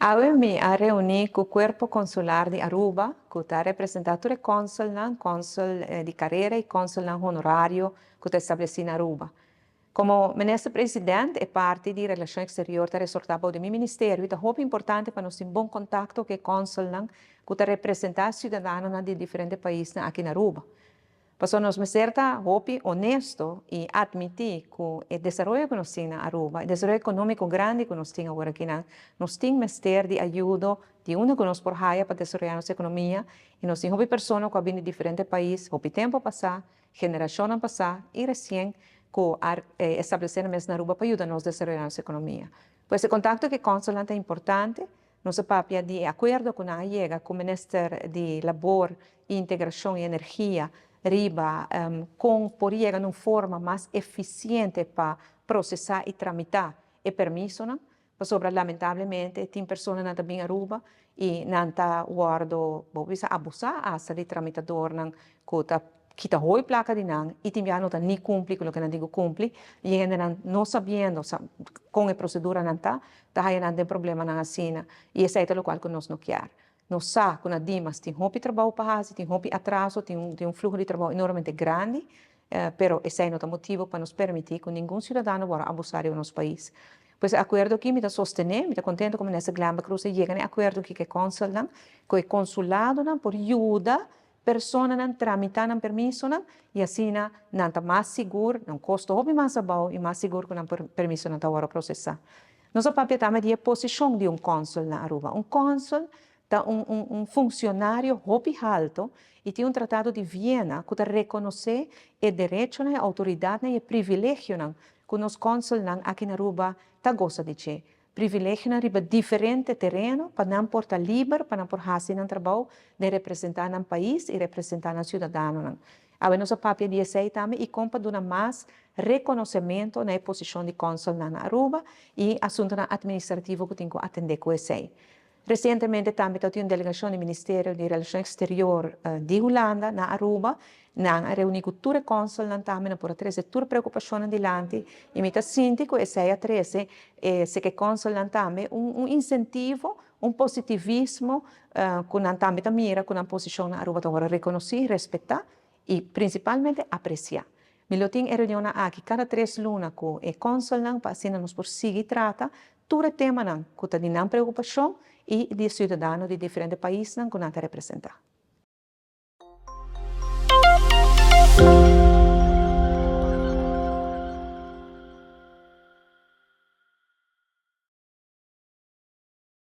Avemi a reunì con il Corpo Consular di Aruba, che ha rappresentato il consul di carriera e consul onorario che è stabilito in Aruba. Come ministro presidente e parte di relazioni esteriori da risortavo del mio ministero, è molto importante per noi in buon contatto con i consul che rappresentano i cittadini di differenti paesi qui in Aruba. Perché nos certa hopi honesto e admitir que o desenvolvimento que nós temos na Aruba, o desenvolvimento econômico grande que nós temos agora aqui, nós temos mestre de ajuda de onde que nós por raia para desenvolver nossa economia e nós temos hopi pessoas que vêm de diferentes países, hopi tempo passar, geração passar e recém que estabelecer mesmo na Aruba para ajudar nós a desenvolver nossa economia. Pois esse contato que consulante é importante. Nossa papia de acordo com a chega com o Ministério de Labor, Integração e Energia riba por chegar numa forma mais eficiente para processar e tramitar e permisso, sobre lamentavelmente tem pessoas que também Aruba e não está guardo abusar essa de tramitador que está hoi placa de não e tem não está nem cumpre com o que não digo cumpre e ainda não sabendo com a procedura não está aí não tem problema na assina e esse é o qual que nós não quer. Nós sabemos que na Dimas tem muito trabalho para fazer, tem muito atraso, tem fluxo de trabalho enormemente grande, mas esse é o motivo para nos permitir que nenhum cidadão vá abusar do nosso país. Pois acordo que me está sostener, me está contente como nessa Glamba Cruz chega a acordo que o consulado por ajuda pessoas a tramitar um permisso e assim não está mais seguro, não custa mais abaixo e mais seguro que não permisso não está agora processar. Nossa papel também é a posição de cônsul na Aruba. Cônsul é funcionário muito alto e tem tratado de Viena que reconhece o direito, a autoridade e o privilégio que os cônsul aqui na Aruba gostam de ter. Privilégio riba diferente terreno para não portar livre, para não fazer um trabalho de representar um país e representar um cidadão. A nossa papel de esse também e compa dona mais reconhecimento na posição de cônsul na Aruba e assunto administrativo que tem que atender com esse. Recentemente também tive uma delegação do Ministério de Relações Exteriores de Holanda, na Aruba, na reunião com o cônsul também por trazer toda a preocupação adiante e me sinto que esse é trazer se que cônsul também incentivo, positivismo que também mira com a posição na Aruba para reconhecer, respeitar e principalmente apreciar. Eu tenho reunião aqui cada 3 lunas com o cônsul para assim nos por seguir trata todo tema que tem preocupação e de cidadãos de diferentes países que não representam.